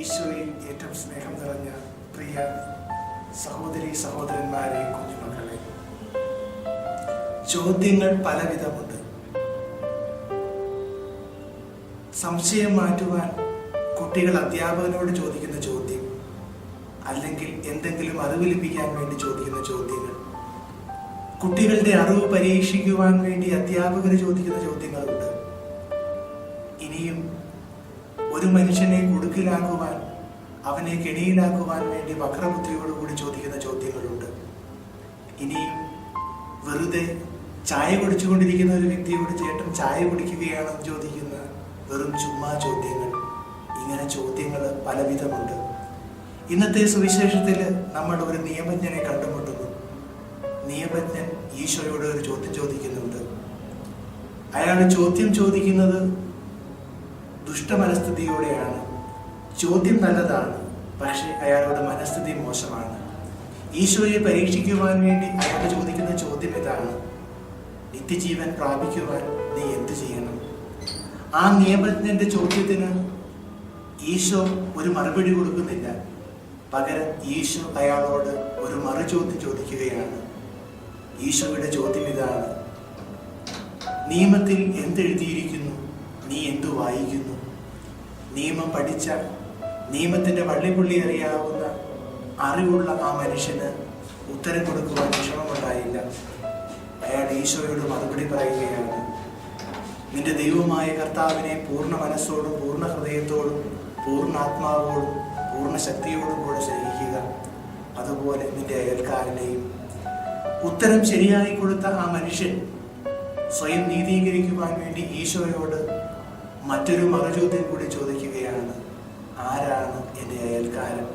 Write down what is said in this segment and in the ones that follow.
ഈശോയിൽ ഏറ്റവും സ്നേഹം നിറഞ്ഞ പ്രിയ സഹോദരി സഹോദരന്മാരെ, കുഞ്ഞുമക്കളെ, ചോദ്യങ്ങൾ പലവിധമുണ്ട്. സംശയം മാറ്റുവാൻ കുട്ടികൾ അധ്യാപകനോട് ചോദിക്കുന്ന ചോദ്യം, അല്ലെങ്കിൽ എന്തെങ്കിലും അറിവ് ലഭിക്കാൻ വേണ്ടി ചോദിക്കുന്ന ചോദ്യങ്ങൾ, കുട്ടികളുടെ അറിവ് പരീക്ഷിക്കുവാൻ വേണ്ടി അധ്യാപകർ ചോദിക്കുന്ന ചോദ്യങ്ങളുണ്ട്. ഇനിയും ഒരു മനുഷ്യനെ കുടുക്കിലാക്കുവാൻ, അവനെ കെണിയിലാക്കുവാൻ വേണ്ടി വക്രബുദ്ധിയോടുകൂടി ചോദിക്കുന്ന ചോദ്യങ്ങളുണ്ട്. ഇനിയും വെറുതെ ചായ കുടിച്ചുകൊണ്ടിരിക്കുന്ന ഒരു വ്യക്തിയോട് ചേട്ടൻ ചായ കുടിക്കുകയാണെന്ന് ചോദിക്കുന്ന വെറും ചുമ്മാ ചോദ്യങ്ങൾ. ഇങ്ങനെ ചോദ്യങ്ങൾ പലവിധമുണ്ട്. ഇന്നത്തെ സുവിശേഷത്തിൽ നമ്മൾ ഒരു നിയമജ്ഞനെ കണ്ടുമുട്ടുന്നു. നിയമജ്ഞൻ ഈശോയോട് ഒരു ചോദ്യം ചോദിക്കുന്നുണ്ട്. അയാൾ ചോദ്യം ചോദിക്കുന്നത് ദുഷ്ടമനസ്ഥിതിയോടെയാണ്. ചോദ്യം നല്ലതാണ്, പക്ഷെ അയാളുടെ മനസ്ഥിതി മോശമാണ്. ഈശോയെ പരീക്ഷിക്കുവാൻ വേണ്ടി അയാൾ ചോദിക്കുന്ന ചോദ്യം ഇതാണ്: നിത്യജീവൻ പ്രാപിക്കുവാൻ നീ എന്ത് ചെയ്യണം? ആ നിയമജ്ഞന്റെ ചോദ്യത്തിന് ഈശോ ഒരു മറുപടി കൊടുക്കുന്നില്ല. പകരം ഈശോ അയാളോട് ഒരു മറുചോദ്യം ചോദിക്കുകയാണ്. ഈശോയുടെ ചോദ്യം ഇതാണ്: നിയമത്തിൽ എന്തെഴുതിയിരിക്കുന്നു? നീ എന്തു വായിക്കുന്നു? നിയമം പഠിച്ച, നിയമത്തിന്റെ വള്ളിപ്പുള്ളി അറിയാവുന്ന അറിവുള്ള ആ മനുഷ്യന് ഉത്തരം കൊടുക്കുവാൻ വിഷമമുണ്ടായില്ല. അയാൾ ഈശോയോട് മറുപടി പറയുകയാണ്: നിന്റെ ദൈവമായ കർത്താവിനെ പൂർണ്ണ മനസ്സോടും പൂർണ്ണ ഹൃദയത്തോടും പൂർണ്ണ ആത്മാവോടും പൂർണ്ണ ശക്തിയോടും കൂടെ സ്നേഹിക്കുക, അതുപോലെ നിന്റെ അയൽക്കാരനെയും. ഉത്തരം ശരിയായി കൊടുത്ത ആ മനുഷ്യൻ സ്വയം നീതീകരിക്കുവാൻ വേണ്ടി ഈശോയോട് മറ്റൊരു മറുചോദ്യം കൂടി ചോദിക്കുകയാണ്: ആരാണ് എൻ്റെ അയൽക്കാരൻ?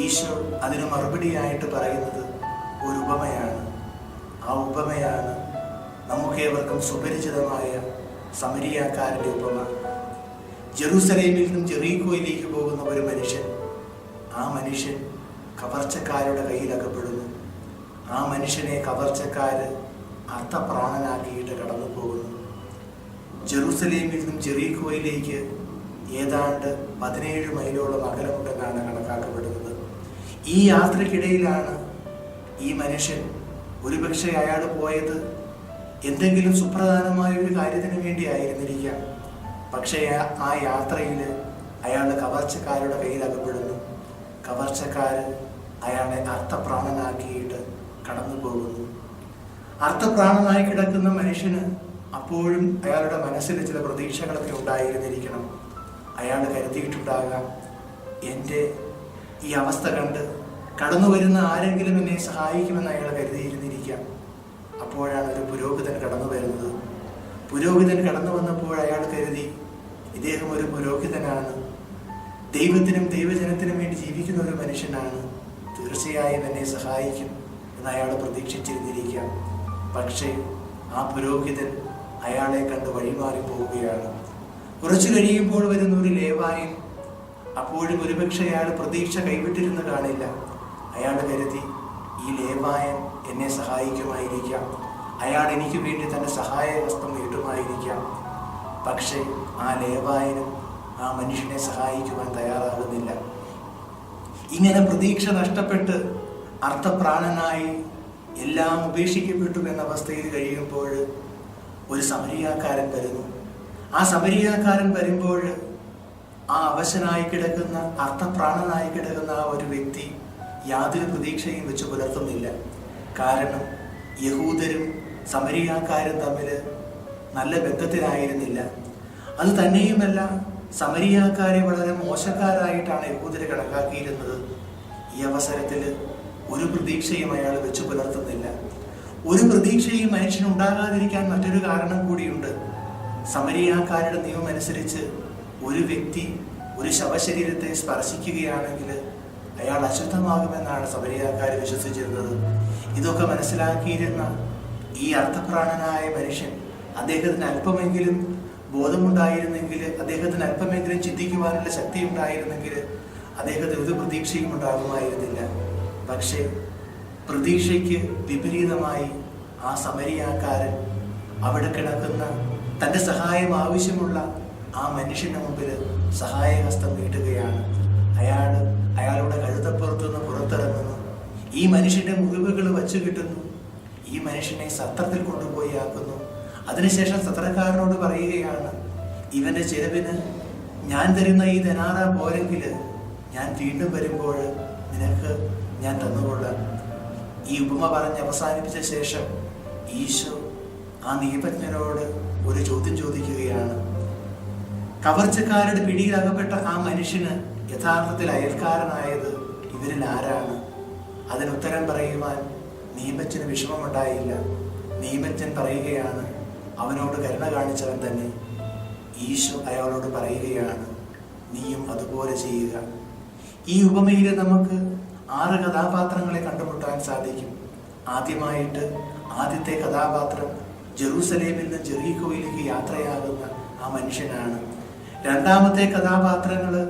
ഈശോ അതിന് മറുപടിയായിട്ട് പറയുന്നത് ഒരു ഉപമയാണ്. ആ ഉപമയാണ് നമുക്കേവർക്കും സുപരിചിതമായ സമരിയാക്കാരൻ്റെ ഉപമ. ജെറൂസലേമിൽ നിന്നും ജെറീക്കോയിലേക്ക് പോകുന്ന ഒരു മനുഷ്യൻ. ആ മനുഷ്യൻ കവർച്ചക്കാരുടെ കയ്യിൽ അകപ്പെടുന്നു. ആ മനുഷ്യനെ കവർച്ചക്കാര് അർത്ഥപ്രാണനാക്കിയിട്ട് കടന്നു പോകുന്നു. ജെറൂസലേമിൽ നിന്നും ജെറീക്കോയിലേക്ക് ഏതാണ്ട് 17 മൈലോളം അകലമുണ്ടെന്നാണ് കണക്കാക്കപ്പെടുന്നത്. ഈ യാത്രക്കിടയിലാണ് ഈ മനുഷ്യൻ, ഒരുപക്ഷെ അയാൾ പോയത് എന്തെങ്കിലും സുപ്രധാനമായ ഒരു കാര്യത്തിന് വേണ്ടി ആയിരുന്നിരിക്കാം. പക്ഷേ ആ യാത്രയിൽ അയാൾ കവർച്ചക്കാരുടെ കയ്യിൽ അകപ്പെടുന്നു. കവർച്ചക്കാര് അയാളെ അർത്ഥപ്രാണനാക്കിയിട്ട് കടന്നു പോകുന്നു. അർത്ഥപ്രാണനായി കിടക്കുന്ന മനുഷ്യന് അപ്പോഴും അയാളുടെ മനസ്സിൽ ചില പ്രതീക്ഷകളൊക്കെ ഉണ്ടായിരുന്നിരിക്കണം. അയാൾ കരുതിയിട്ടുണ്ടാകാം, എൻ്റെ ഈ അവസ്ഥ കണ്ട് കടന്നു വരുന്ന ആരെങ്കിലും എന്നെ സഹായിക്കുമെന്ന് അയാൾ കരുതിയിരുന്നിരിക്കാം. അപ്പോഴാണ് ഒരു പുരോഹിതൻ കടന്നു വരുന്നത്. പുരോഹിതൻ കടന്നു വന്നപ്പോൾ അയാൾ കരുതി, ഇദ്ദേഹം ഒരു പുരോഹിതനാണ്, ദൈവത്തിനും ദൈവജനത്തിനും വേണ്ടി ജീവിക്കുന്ന ഒരു മനുഷ്യനാണ്, തീർച്ചയായും എന്നെ സഹായിക്കും എന്ന് അയാൾ പ്രതീക്ഷിച്ചിരുന്നിരിക്കാം. പക്ഷേ ആ പുരോഹിതൻ അയാളെ കണ്ട് വഴിമാറി പോവുകയാണ്. കുറച്ചു കഴിയുമ്പോൾ വരുന്ന ഒരു ലേവായൻ. അപ്പോഴും ഒരുപക്ഷെ അയാൾ പ്രതീക്ഷ കൈവിട്ടിരുന്ന് കാണില്ല. അയാൾ കരുതി, ഈ ലേവായൻ എന്നെ സഹായിക്കുമായിരിക്കാം, അയാൾ എനിക്ക് വേണ്ടി തന്റെ സഹായഹസ്തം നീട്ടുമായിരിക്കാം. പക്ഷേ ആ ലേവായനും ആ മനുഷ്യനെ സഹായിക്കുവാൻ തയ്യാറാകുന്നില്ല. ഇങ്ങനെ പ്രതീക്ഷ നഷ്ടപ്പെട്ട് അർത്ഥപ്രാണനായി എല്ലാം ഉപേക്ഷിക്കപ്പെട്ടു എന്ന അവസ്ഥയിൽ കഴിയുമ്പോൾ ഒരു സമരിയാക്കാരൻ വരുന്നു. ആ സമരിയാക്കാരൻ വരുമ്പോൾ ആ അവശനായി കിടക്കുന്ന, അർത്ഥപ്രാണനായി കിടക്കുന്ന ആ ഒരു വ്യക്തി യാതൊരു പ്രതീക്ഷയും വെച്ച് പുലർത്തുന്നില്ല. കാരണം യഹൂദരും സമരിയാക്കാരും തമ്മിൽ നല്ല ബന്ധത്തിലായിരുന്നില്ല. അത് തന്നെയുമല്ല, സമരിയാക്കാരെ വളരെ മോശക്കാരായിട്ടാണ് യഹൂദര് കണക്കാക്കിയിരുന്നത്. ഈ അവസരത്തിൽ ഒരു പ്രതീക്ഷയും അയാൾ വെച്ച് പുലർത്തുന്നില്ല. ഒരു പ്രതീക്ഷയും മനുഷ്യനുണ്ടാകാതിരിക്കാൻ മറ്റൊരു കാരണം കൂടിയുണ്ട്. സമരിയാക്കാരുടെ നിയമം അനുസരിച്ച് ഒരു വ്യക്തി ഒരു ശവശരീരത്തെ സ്പർശിക്കുകയാണെങ്കിൽ അയാൾ അശുദ്ധമാകുമെന്നാണ് സമരിയാക്കാർ വിശ്വസിച്ചിരുന്നത്. ഇതൊക്കെ മനസ്സിലാക്കിയിരുന്ന ഈ അർത്ഥപ്രാണനായ മനുഷ്യൻ, അദ്ദേഹത്തിന് അല്പമെങ്കിലും ബോധമുണ്ടായിരുന്നെങ്കിൽ, അദ്ദേഹത്തിന് അല്പമെങ്കിലും ചിന്തിക്കുവാനുള്ള ശക്തി ഉണ്ടായിരുന്നെങ്കിൽ അദ്ദേഹത്തിന് ഒരു പ്രതീക്ഷയും ഉണ്ടാകുമായിരുന്നില്ല. പക്ഷേ പ്രതീക്ഷയ്ക്ക് വിപരീതമായി ആ സമരിയാക്കാരൻ അവിടെ കിടക്കുന്ന, തൻ്റെ സഹായം ആവശ്യമുള്ള ആ മനുഷ്യന്റെ മുമ്പിൽ സഹായഹസ്തം നീട്ടുകയാണ്. അയാളുടെ കഴുതപ്പുറത്തുനിന്ന് പുറത്തിറങ്ങുന്നു. ഈ മനുഷ്യന്റെ മുറിവുകൾ വച്ചു കിട്ടുന്നു. ഈ മനുഷ്യനെ സത്രത്തിൽ കൊണ്ടുപോയി ആക്കുന്നു. അതിനുശേഷം സത്രക്കാരനോട് പറയുകയാണ്, ഇവന്റെ ചെലവിന് ഞാൻ തരുന്ന ഈ ധനാറ പോരെങ്കിൽ ഞാൻ വീണ്ടും വരുമ്പോൾ നിനക്ക് ഞാൻ തന്നുകൊള്ളാം. ഈ ഉപമ പറഞ്ഞ് അവസാനിപ്പിച്ച ശേഷം ഈശോ ആ നിയമജ്ഞനോട് ഒരു ചോദ്യം ചോദിക്കുകയാണ്. കവർച്ചക്കാരുടെ പിടിയിലകപ്പെട്ട ആ മനുഷ്യന് യഥാർത്ഥത്തിൽ അയൽക്കാരനായത് ഇവരിൽ ആരാണ്? അതിനുത്തരം പറയുവാൻ നിയമജ്ഞന് വിഷമമുണ്ടായില്ല. നിയമജ്ഞൻ പറയുകയാണ്, അവനോട് കരുണ കാണിച്ചവൻ തന്നെ. ഈശോ അയാളോട് പറയുകയാണ്, നീയും അതുപോലെ ചെയ്യുക. ഈ ഉപമയിൽ നമുക്ക് 6 കഥാപാത്രങ്ങളെ കണ്ടുമുട്ടാൻ സാധിക്കും. ആദ്യത്തെ കഥാപാത്രം ജെറൂസലേമിൽ നിന്ന് ജെറീക്കോയിലേക്ക് യാത്രയാകുന്ന ആ മനുഷ്യനാണ്. രണ്ടാമത്തെ കഥാപാത്രങ്ങള്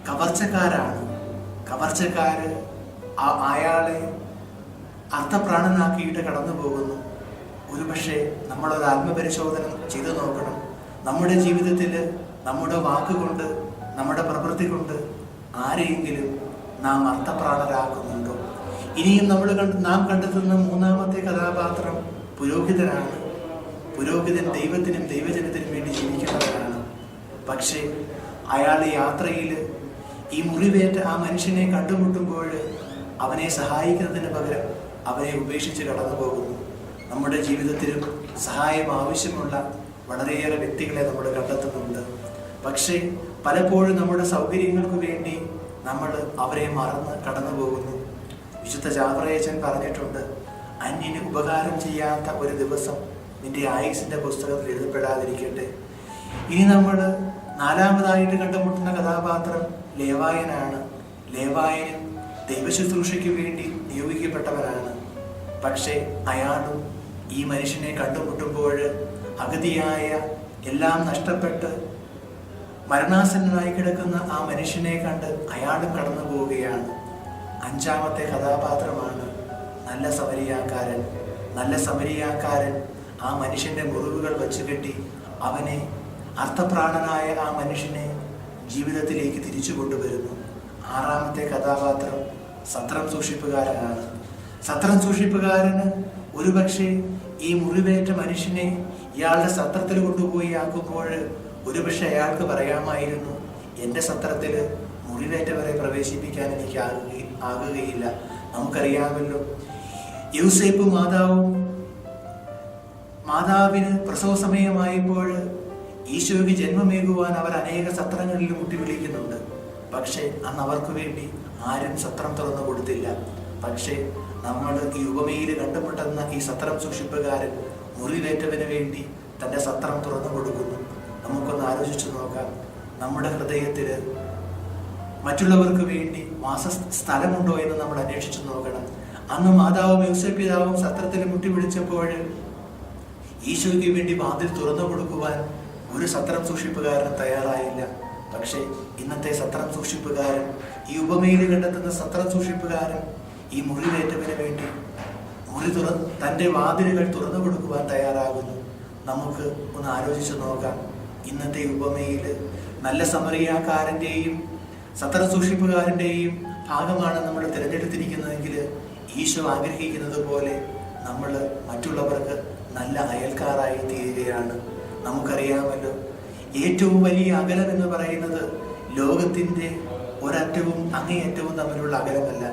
കവർച്ചക്കാരാണ്. കവർച്ചക്കാര് അയാളെ അർത്ഥപ്രാണനാക്കിയിട്ട് കടന്നു പോകുന്നു. ഒരുപക്ഷെ നമ്മളൊരു ആത്മപരിശോധന ചെയ്തു നോക്കണം. നമ്മുടെ ജീവിതത്തിൽ നമ്മുടെ വാക്കുകൊണ്ട്, നമ്മുടെ പ്രവൃത്തി കൊണ്ട് ആരെയെങ്കിലും നാം അർത്ഥപ്രാണരാക്കുന്നുണ്ടോ? ഇനിയും നാം കണ്ടെത്തുന്ന മൂന്നാമത്തെ കഥാപാത്രം പുരോഹിതനാണ്. പുരോഹിതൻ ദൈവത്തിനും ദൈവജനത്തിനും വേണ്ടി ജീവിക്കുന്നവരാണ്. പക്ഷേ അയാളുടെ യാത്രയിൽ ഈ മുറിവേറ്റ ആ മനുഷ്യനെ കണ്ടുമുട്ടുമ്പോൾ അവനെ സഹായിക്കുന്നതിന് പകരം അവനെ ഉപേക്ഷിച്ച് കടന്നു പോകുന്നു. നമ്മുടെ ജീവിതത്തിലും സഹായം ആവശ്യമുള്ള വളരെയേറെ വ്യക്തികളെ നമ്മൾ കണ്ടെത്തുന്നുണ്ട്. പക്ഷേ പലപ്പോഴും നമ്മുടെ സൗകര്യങ്ങൾക്ക് വേണ്ടി നമ്മൾ അവരെ മറന്ന് കടന്നു പോകുന്നു. വിശുദ്ധ ജാഫറേച്ചൻ പറഞ്ഞിട്ടുണ്ട്, അന്യന് ഉപകാരം ചെയ്യാത്ത ഒരു ദിവസം നിന്റെ ആയുസിന്റെ പുസ്തകത്തിൽ എഴുതപ്പെടാതിരിക്കട്ടെ. ഇനി നമ്മൾ നാലാമതായിട്ട് കണ്ടുമുട്ടുന്ന കഥാപാത്രം ലേവായനാണ്. ലേവായനും ദൈവശുശ്രൂഷയ്ക്ക് വേണ്ടി നിയോഗിക്കപ്പെട്ടവനാണ്. പക്ഷേ അയാളും ഈ മനുഷ്യനെ കണ്ടുമുട്ടുമ്പോൾ അഗതിയായ, എല്ലാം നഷ്ടപ്പെട്ട് മരണാസന്നനായി കിടക്കുന്ന ആ മനുഷ്യനെ കണ്ട് അയാളും കടന്നു പോവുകയാണ്. അഞ്ചാമത്തെ കഥാപാത്രമാണ് നല്ല സമരിയാക്കാരൻ. നല്ല സമരിയാക്കാരൻ ആ മനുഷ്യന്റെ മുറിവുകൾ വച്ചുകെട്ടി അവനെ, അർത്ഥപ്രാണനായ ആ മനുഷ്യനെ ജീവിതത്തിലേക്ക് തിരിച്ചു കൊണ്ടുവരുന്നു. ആറാമത്തെ കഥാപാത്രം സത്രം സൂക്ഷിപ്പുകാരനാണ്. സത്രം സൂക്ഷിപ്പുകാരന് ഒരുപക്ഷെ ഈ മുറിവേറ്റ മനുഷ്യനെ ഇയാളുടെ സത്രത്തിൽ കൊണ്ടുപോയി ആക്കുമ്പോൾ ഒരുപക്ഷെ അയാൾക്ക് പറയാമായിരുന്നു, എൻ്റെ സത്രത്തിൽ മുറിവേറ്റവരെ പ്രവേശിപ്പിക്കാൻ എനിക്ക് ആകുകയില്ല. നമുക്കറിയാമല്ലോ, യൂസേപ്പ് മാതാവിന് പ്രസവ സമയമായപ്പോൾ ഈശോയ്ക്ക് ജന്മമേകുവാൻ അവർ അനേക സത്രങ്ങളിൽ മുട്ടി വിളിക്കുന്നുണ്ട്. പക്ഷേ അന്ന് അവർക്ക് വേണ്ടി ആരും സത്രം തുറന്നു കൊടുത്തില്ല. പക്ഷേ നമ്മൾ ഈ ഉപമയിൽ കണ്ടുമുട്ടുന്ന ഈ സത്രം സൂക്ഷിപ്പുകാരൻ മുറിവേറ്റവന് വേണ്ടി തൻ്റെ സത്രം തുറന്നു കൊടുക്കുന്നു. നമുക്കൊന്ന് ആലോചിച്ചു നോക്കാം. നമ്മുടെ ഹൃദയത്തിൽ മറ്റുള്ളവർക്ക് വേണ്ടി സ്ഥലമുണ്ടോ എന്ന് നമ്മൾ അന്വേഷിച്ചു നോക്കണം. അന്ന് മാതാവും യൂസേപ്പ് പിതാവും സത്രത്തിൽ മുട്ടി വിളിച്ചപ്പോൾ ഈശോയ്ക്ക് വേണ്ടി വാതിൽ തുറന്നു കൊടുക്കുവാൻ ഒരു സത്രം സൂക്ഷിപ്പുകാരൻ തയ്യാറായില്ല. പക്ഷേ ഇന്നത്തെ സത്രം സൂക്ഷിപ്പുകാരൻ, ഈ ഉപമയിൽ കണ്ടെത്തുന്ന സത്രം സൂക്ഷിപ്പുകാരൻ ഈ മുറിവേറ്റവന് വേണ്ടി തൻ്റെ വാതിലുകൾ തുറന്നു കൊടുക്കുവാൻ തയ്യാറാകുന്നു. നമുക്ക് ഒന്ന് ആലോചിച്ചു നോക്കാം. ഇന്നത്തെ ഉപമയിൽ നല്ല സമറിയാക്കാരൻ്റെയും സത്രം സൂക്ഷിപ്പുകാരൻ്റെയും ഭാഗമാണ് നമ്മൾ തിരഞ്ഞെടുത്തിരിക്കുന്നതെങ്കിൽ ഈശോ ആഗ്രഹിക്കുന്നത് പോലെ നമ്മൾ മറ്റുള്ളവർക്ക് നല്ല അയൽക്കാരായി തീരുകയാണ്. നമുക്കറിയാമല്ലോ, ഏറ്റവും വലിയ അകലം എന്ന് പറയുന്നത് ലോകത്തിൻ്റെ ഒരറ്റവും അങ്ങേയറ്റവും തമ്മിലുള്ള അകലമല്ല,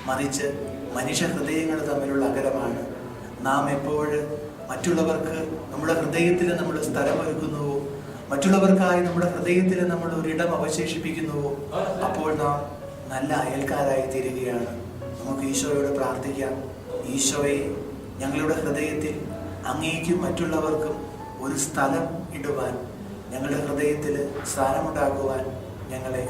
മറിച്ച് മനുഷ്യ ഹൃദയങ്ങൾ തമ്മിലുള്ള അകലമാണ്. നാം എപ്പോഴും മറ്റുള്ളവർക്ക് നമ്മുടെ ഹൃദയത്തിൽ നമ്മൾ സ്ഥലമൊരുക്കുന്നുവോ, മറ്റുള്ളവർക്കായി നമ്മുടെ ഹൃദയത്തിൽ നമ്മൾ ഒരിടം അവശേഷിപ്പിക്കുന്നുവോ, അപ്പോൾ നാം നല്ല അയൽക്കാരായി തീരുകയാണ്. നമുക്ക് ഈശോയോട് പ്രാർത്ഥിക്കാം. ഈശോയെ, ഞങ്ങളുടെ ഹൃദയത്തിൽ അങ്ങേക്കും മറ്റുള്ളവർക്കും ഒരു സ്ഥലം ഇടുവാൻ, ഞങ്ങളുടെ ഹൃദയത്തിൽ സ്ഥാനമുണ്ടാക്കുവാൻ ഞങ്ങളെ